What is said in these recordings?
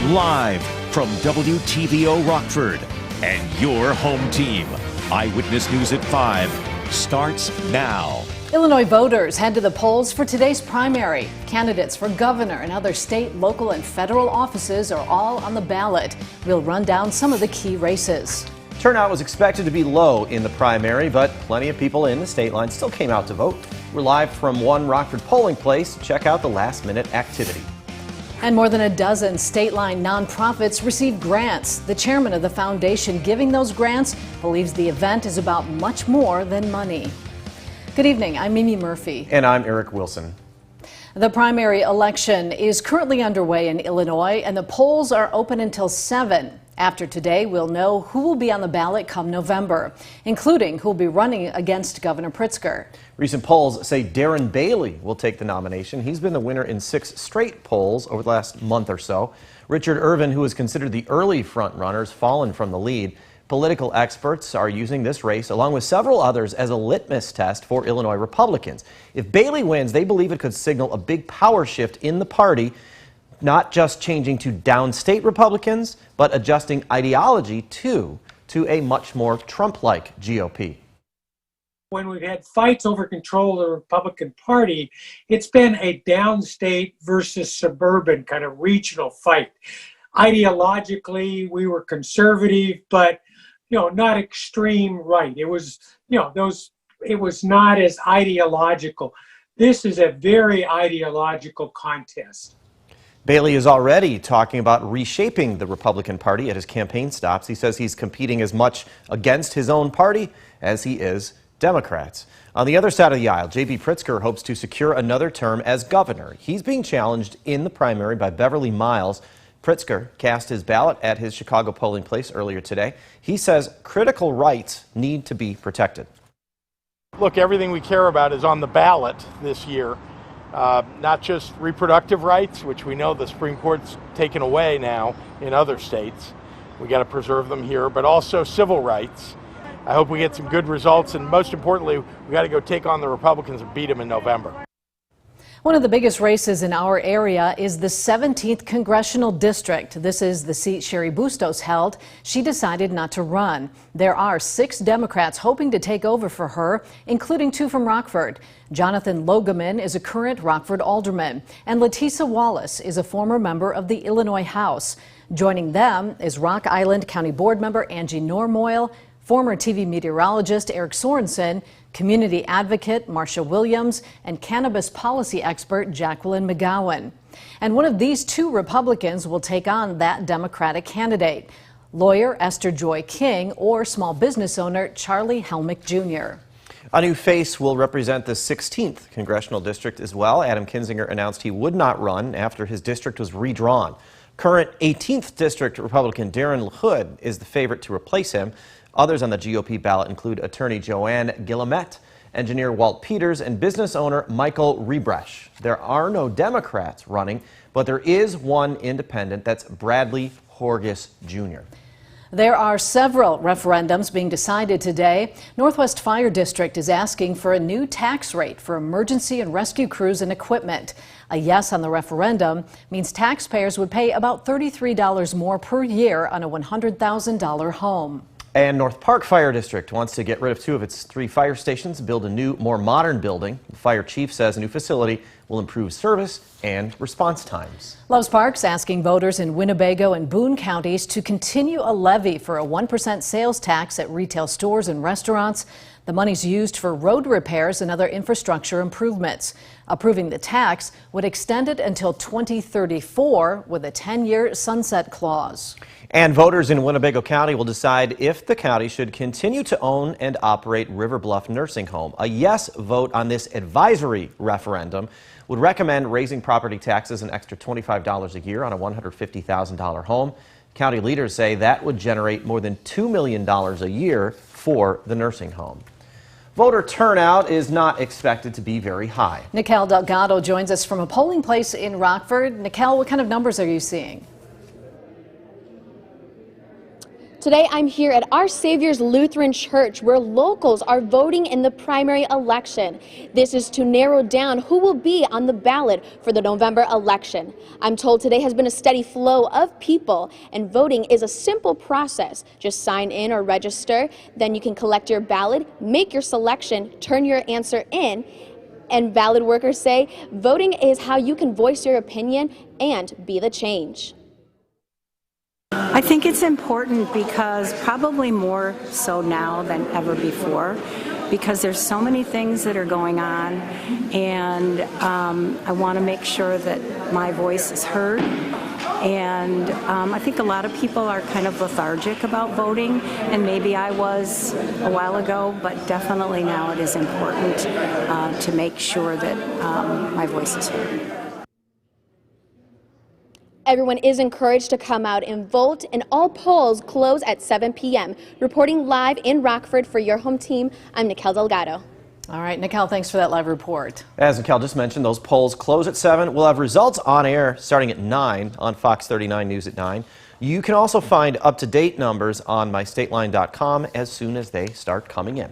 Live from WTVO Rockford and your home team. Eyewitness News at 5 starts now. Illinois voters head to the polls for today's primary. Candidates for governor and other state, local, and federal offices are all on the ballot. We'll run down some of the key races. Turnout was expected to be low in the primary, but plenty of people in the state line still came out to vote. We're live from one Rockford polling place. Check out the last-minute activity. And more than a dozen state-line nonprofits received grants. The chairman of the foundation giving those grants believes the event is about much more than money. Good evening, I'm Mimi Murphy. And I'm Eric Wilson. The primary election is currently underway in Illinois, and the polls are open until 7. After today, we'll know who will be on the ballot come November, including who will be running against Governor Pritzker. Recent polls say Darren Bailey will take the nomination. He's been the winner in 6 straight polls over the last month or so. Richard Irvin, who is considered the early front-runner, has fallen from the lead. Political experts are using this race, along with several others, as a litmus test for Illinois Republicans. If Bailey wins, they believe it could signal a big power shift in the party, not just changing to downstate Republicans, but adjusting ideology, too, to a much more Trump-like GOP. When we've had fights over control of the Republican Party, it's been a downstate versus suburban kind of regional fight. Ideologically, we were conservative, but not extreme right. It was, it was not as ideological. This is a very ideological contest. Bailey is already talking about reshaping the Republican Party at his campaign stops. He says he's competing as much against his own party as he is Democrats. On the other side of the aisle, J.B. Pritzker hopes to secure another term as governor. He's being challenged in the primary by Beverly Miles. Pritzker cast his ballot at his Chicago polling place earlier today. He says critical rights need to be protected. Look, everything we care about is on the ballot this year. Not just reproductive rights, which we know the Supreme Court's taken away now in other states. We got to preserve them here, but also civil rights. I hope we get some good results, and most importantly, we got to go take on the Republicans and beat them in November. One of the biggest races in our area is the 17th Congressional District. This is the seat Sherry Bustos held. She decided not to run. There are 6 Democrats hoping to take over for her, including 2 from Rockford. Jonathan Logeman is a current Rockford alderman, and Letisa Wallace is a former member of the Illinois House. Joining them is Rock Island County Board member Angie Normoyle, former TV meteorologist Eric Sorensen, community advocate Marcia Williams, and cannabis policy expert Jacqueline McGowan. And one of these 2 Republicans will take on that Democratic candidate, lawyer Esther Joy King or small business owner Charlie Helmick Jr. A new face will represent the 16th Congressional District as well. Adam Kinzinger announced he would not run after his district was redrawn. Current 18th District Republican Darren LaHood is the favorite to replace him. Others on the GOP ballot include attorney Joanne Guillemette, engineer Walt Peters, and business owner Michael Rebresh. There are no Democrats running, but there is one independent. That's Bradley Horgus Jr. There are several referendums being decided today. Northwest Fire District is asking for a new tax rate for emergency and rescue crews and equipment. A yes on the referendum means taxpayers would pay about $33 more per year on a $100,000 home. And North Park Fire District wants to get rid of 2 of its 3 fire stations, build a new, more modern building. The fire chief says a new facility will improve service and response times. Loves Parks asking voters in Winnebago and Boone counties to continue a levy for a 1% sales tax at retail stores and restaurants. The money's used for road repairs and other infrastructure improvements. Approving the tax would extend it until 2034 with a 10-year sunset clause. And voters in Winnebago County will decide if the county should continue to own and operate River Bluff Nursing Home. A yes vote on this advisory referendum would recommend raising property taxes an extra $25 a year on a $150,000 home. County leaders say that would generate more than $2 million a year for the nursing home. Voter turnout is not expected to be very high. Nikel Delgado joins us from a polling place in Rockford. Nikel, what kind of numbers are you seeing? Today I'm here at Our Savior's Lutheran Church where locals are voting in the primary election. This is to narrow down who will be on the ballot for the November election. I'm told today has been a steady flow of people, and voting is a simple process. Just sign in or register, then you can collect your ballot, make your selection, turn your answer in, and ballot workers say voting is how you can voice your opinion and be the change. I think it's important because probably more so now than ever before, because there's so many things that are going on, and I want to make sure that my voice is heard. And I think a lot of people are kind of lethargic about voting, and maybe I was a while ago, but definitely now it is important to make sure that my voice is heard. Everyone is encouraged to come out and vote, and all polls close at 7 p.m. Reporting live in Rockford for your home team, I'm Nikel Delgado. All right, Nikel, thanks for that live report. As Nikel just mentioned, those polls close at 7. We'll have results on air starting at 9 on Fox 39 News at 9. You can also find up-to-date numbers on mystateline.com as soon as they start coming in.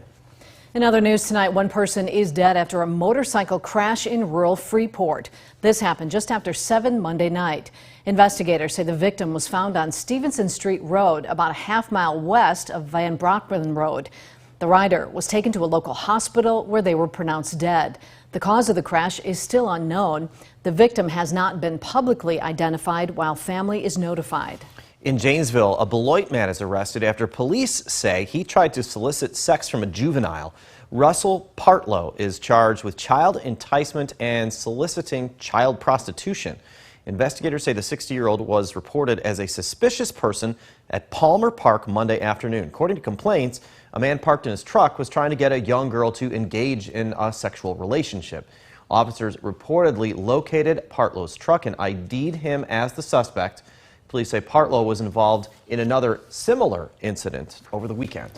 In other news tonight, one person is dead after a motorcycle crash in rural Freeport. This happened just after 7 Monday night. Investigators say the victim was found on Stevenson Street Road, about a half-mile west of Van Brockman Road. The rider was taken to a local hospital where they were pronounced dead. The cause of the crash is still unknown. The victim has not been publicly identified while family is notified. In Janesville, a Beloit man is arrested after police say he tried to solicit sex from a juvenile. Russell Partlow is charged with child enticement and soliciting child prostitution. Investigators say the 60-year-old was reported as a suspicious person at Palmer Park Monday afternoon. According to complaints, a man parked in his truck was trying to get a young girl to engage in a sexual relationship. Officers reportedly located Partlow's truck and ID'd him as the suspect. Police say Partlow was involved in another similar incident over the weekend.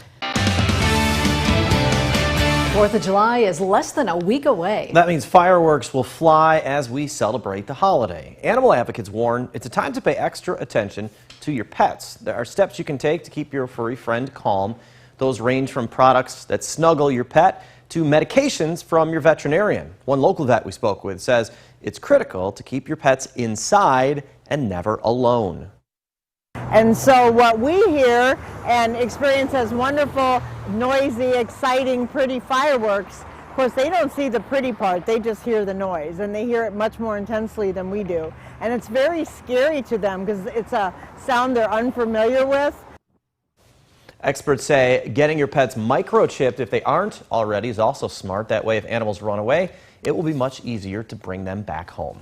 4th of July is less than a week away. That means fireworks will fly as we celebrate the holiday. Animal advocates warn it's a time to pay extra attention to your pets. There are steps you can take to keep your furry friend calm. Those range from products that snuggle your pet to medications from your veterinarian. One local vet we spoke with says it's critical to keep your pets inside and never alone. And so what we hear and experience as wonderful, noisy, exciting, pretty fireworks, of course they don't see the pretty part, they just hear the noise, and they hear it much more intensely than we do. And it's very scary to them because it's a sound they're unfamiliar with. Experts say getting your pets microchipped if they aren't already is also smart. That way, if animals run away, it will be much easier to bring them back home.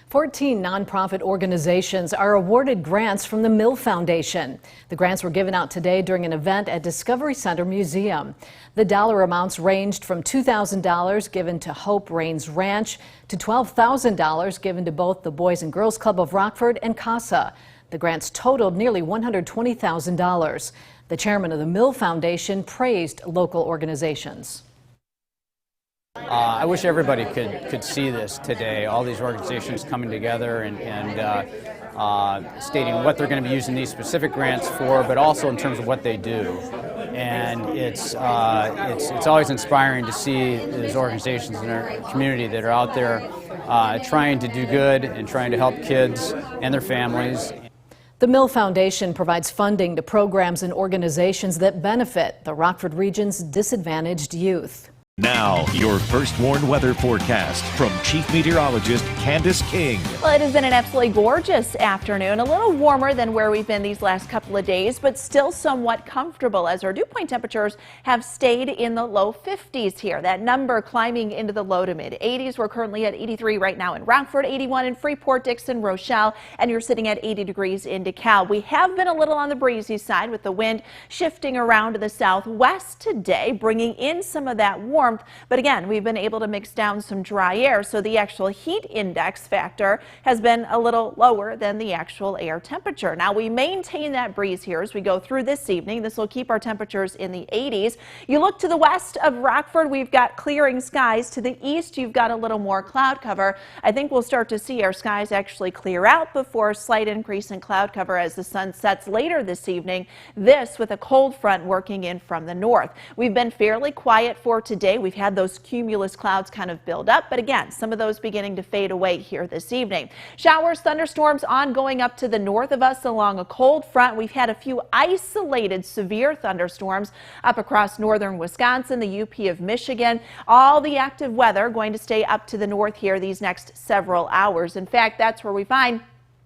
14 nonprofit organizations are awarded grants from the Mill Foundation. The grants were given out today during an event at Discovery Center Museum. The dollar amounts ranged from $2,000 given to Hope Rains Ranch to $12,000 given to both the Boys and Girls Club of Rockford and CASA. The grants totaled nearly $120,000. The chairman of the Mill Foundation praised local organizations. I wish everybody could see this today, all these organizations coming together and stating what they're going to be using these specific grants for, but also in terms of what they do. And it's always inspiring to see these organizations in our community that are out there trying to do good and trying to help kids and their families. The Mill Foundation provides funding to programs and organizations that benefit the Rockford region's disadvantaged youth. Now, your First Warn weather forecast from Chief Meteorologist Candace King. Well, it has been an absolutely gorgeous afternoon, a little warmer than where we've been these last couple of days, but still somewhat comfortable as our dew point temperatures have stayed in the low 50s here. That number climbing into the low to mid 80s. We're currently at 83 right now in Rockford, 81 in Freeport, Dixon, Rochelle, and you're sitting at 80 degrees in DeKalb. We have been a little on the breezy side with the wind shifting around to the southwest today, bringing in some of that warmth. warmth. But again, we've been able to mix down some dry air, so the actual heat index factor has been a little lower than the actual air temperature. Now, we maintain that breeze here as we go through this evening. This will keep our temperatures in the 80s. You look to the west of Rockford, we've got clearing skies. To the east, you've got a little more cloud cover. I think we'll start to see our skies actually clear out before a slight increase in cloud cover as the sun sets later this evening. This with a cold front working in from the north. We've been fairly quiet for today. We've had those cumulus clouds kind of build up, but again, some of those beginning to fade away here this evening. Showers, thunderstorms ongoing up to the north of us along a cold front. We've had a few isolated severe thunderstorms up across northern Wisconsin, the UP of Michigan. All the active weather going to stay up to the north here these next several hours. In fact, that's where we find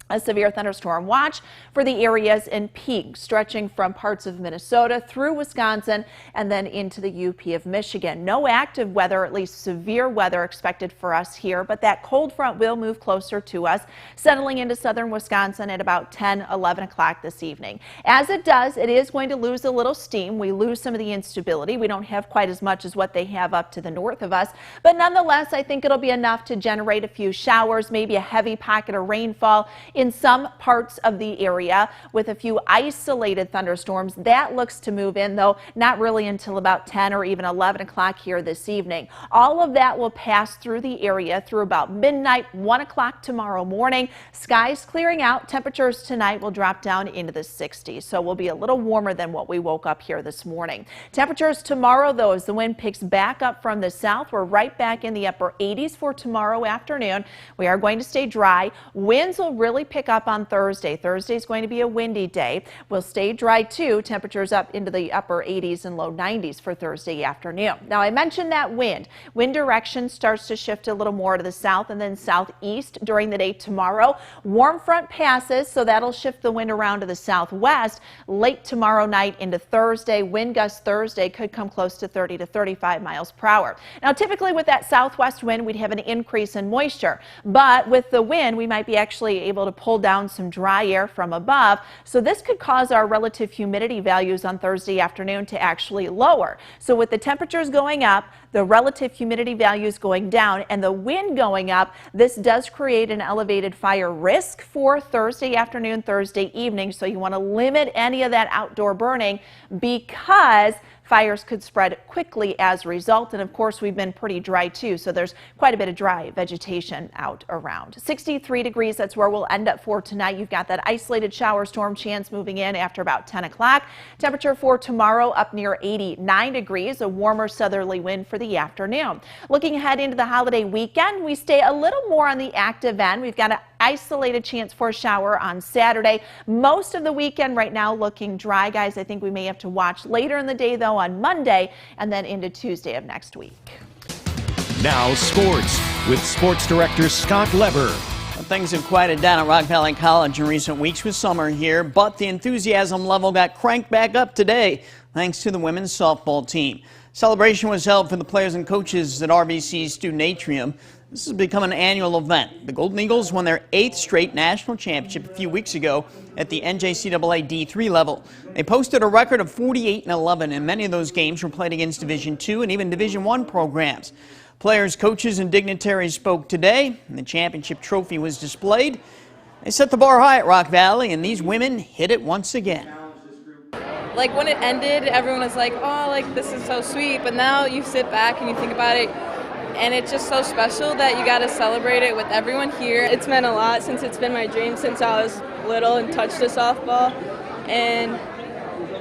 a severe thunderstorm watch for the areas in peak, stretching from parts of Minnesota through Wisconsin and then into the UP of Michigan. No active weather, at least severe weather, expected for us here, but that cold front will move closer to us, settling into southern Wisconsin at about 10, 11 o'clock this evening. As it does, it is going to lose a little steam. We lose some of the instability. We don't have quite as much as what they have up to the north of us, but nonetheless, I think it'll be enough to generate a few showers, maybe a heavy pocket of rainfall in some parts of the area with a few isolated thunderstorms. That looks to move in, though, not really until about 10 or even 11 o'clock here this evening. All of that will pass through the area through about midnight, 1 o'clock tomorrow morning. Skies clearing out. Temperatures tonight will drop down into the 60s, so we'll be a little warmer than what we woke up here this morning. Temperatures tomorrow, though, as the wind picks back up from the south, we're right back in the upper 80s for tomorrow afternoon. We are going to stay dry. Winds will really pick up on Thursday. Thursday is going to be a windy day. We'll stay dry too. Temperatures up into the upper 80s and low 90s for Thursday afternoon. Now, I mentioned that wind. Wind direction starts to shift a little more to the south and then southeast during the day tomorrow. Warm front passes, so that'll shift the wind around to the southwest late tomorrow night into Thursday. Wind gusts Thursday could come close to 30 to 35 miles per hour. Now, typically with that southwest wind, we'd have an increase in moisture, but with the wind, we might be actually able to pull down some dry air from above, so this could cause our relative humidity values on Thursday afternoon to actually lower. So with the temperatures going up, the relative humidity values going down, and the wind going up, this does create an elevated fire risk for Thursday afternoon, Thursday evening, so you want to limit any of that outdoor burning because fires could spread quickly as a result. And of course, we've been pretty dry too, so there's quite a bit of dry vegetation out around. 63 degrees, that's where we'll end up for tonight. You've got that isolated shower storm chance moving in after about 10 o'clock. Temperature for tomorrow up near 89 degrees, a warmer southerly wind for the afternoon. Looking ahead into the holiday weekend, we stay a little more on the active end. We've got an isolated chance for a shower on Saturday. Most of the weekend right now looking dry, guys. I think we may have to watch later in the day, though, on Monday and then into Tuesday of next week. Now sports with sports director Scott Leber. Things have quieted down at Rock Valley College in recent weeks with summer here, but the enthusiasm level got cranked back up today thanks to the women's softball team. Celebration was held for the players and coaches at RVC's student atrium. This has become an annual event. The Golden Eagles won their 8th straight national championship a few weeks ago at the NJCAA D3 level. They posted a record of 48-11, and many of those games were played against Division II and even Division I programs. Players, coaches, and dignitaries spoke today, and the championship trophy was displayed. They set the bar high at Rock Valley, and these women hit it once again. Like when it ended, everyone was like, oh, like this is so sweet, but now you sit back and you think about it, and it's just so special that you got to celebrate it with everyone here. It's meant a lot since it's been my dream since I was little and touched a softball. And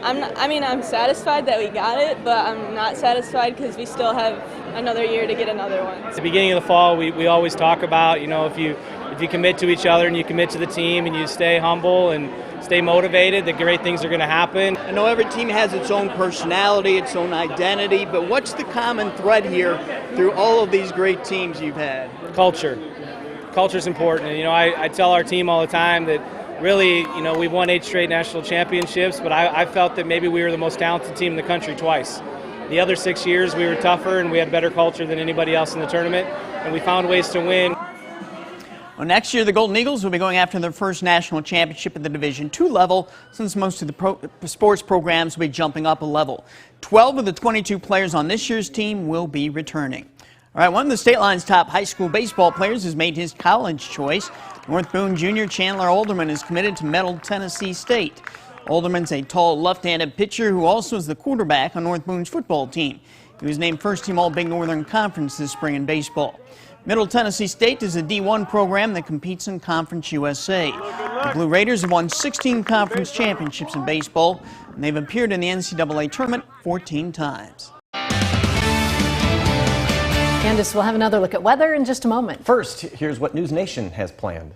I'm satisfied that we got it, but I'm not satisfied because we still have another year to get another one. At the beginning of the fall, we always talk about, if you commit to each other and you commit to the team and you stay humble and stay motivated, the great things are going to happen. I know every team has its own personality, its own identity, but what's the common thread here through all of these great teams you've had? Culture. Culture's important. And, I tell our team all the time that really, we've won 8 straight national championships, but I felt that maybe we were the most talented team in the country twice. The other 6 years we were tougher and we had better culture than anybody else in the tournament, and we found ways to win. Well, next year, the Golden Eagles will be going after their first national championship at the Division II level, since most of the sports programs will be jumping up a level. 12 of the 22 players on this year's team will be returning. All right, one of the state line's top high school baseball players has made his college choice. North Boone junior Chandler Alderman is committed to Middle Tennessee State. Alderman's a tall left-handed pitcher who also is the quarterback on North Boone's football team. He was named first-team All-Big Northern Conference this spring in baseball. Middle Tennessee State is a D1 program that competes in Conference USA. The Blue Raiders have won 16 conference championships in baseball, and they've appeared in the NCAA tournament 14 times. Candace, we'll have another look at weather in just a moment. First, here's what News Nation has planned.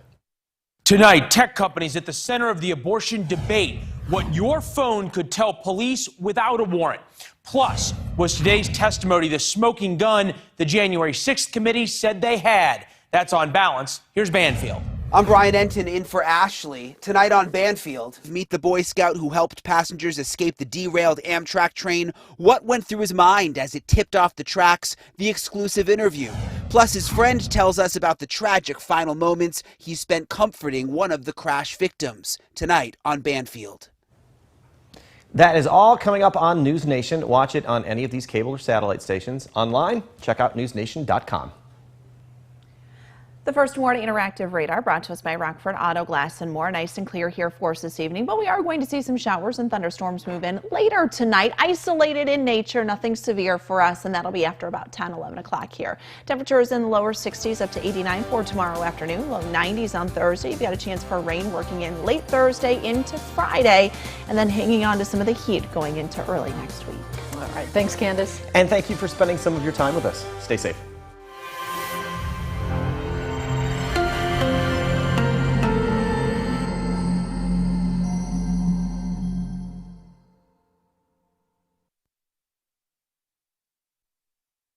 Tonight, tech companies at the center of the abortion debate. What your phone could tell police without a warrant. Plus, was today's testimony the smoking gun the January 6th committee said they had? That's On Balance. Here's Banfield. I'm Brian Enton in for Ashley. Tonight on Banfield, meet the Boy Scout who helped passengers escape the derailed Amtrak train. What went through his mind as it tipped off the tracks? The exclusive interview. Plus, his friend tells us about the tragic final moments he spent comforting one of the crash victims. Tonight on Banfield. That is all coming up on News Nation. Watch it on any of these cable or satellite stations. Online, check out newsnation.com. The First Warning Interactive Radar brought to us by Rockford Auto Glass and More. Nice and clear here for us this evening, but we are going to see some showers and thunderstorms move in later tonight. Isolated in nature, nothing severe for us, and that'll be after about 10, 11 o'clock here. Temperatures in the lower 60s up to 89 for tomorrow afternoon, low 90s on Thursday. You've got a chance for rain working in late Thursday into Friday, and then hanging on to some of the heat going into early next week. All right, thanks, Candace. And thank you for spending some of your time with us. Stay safe.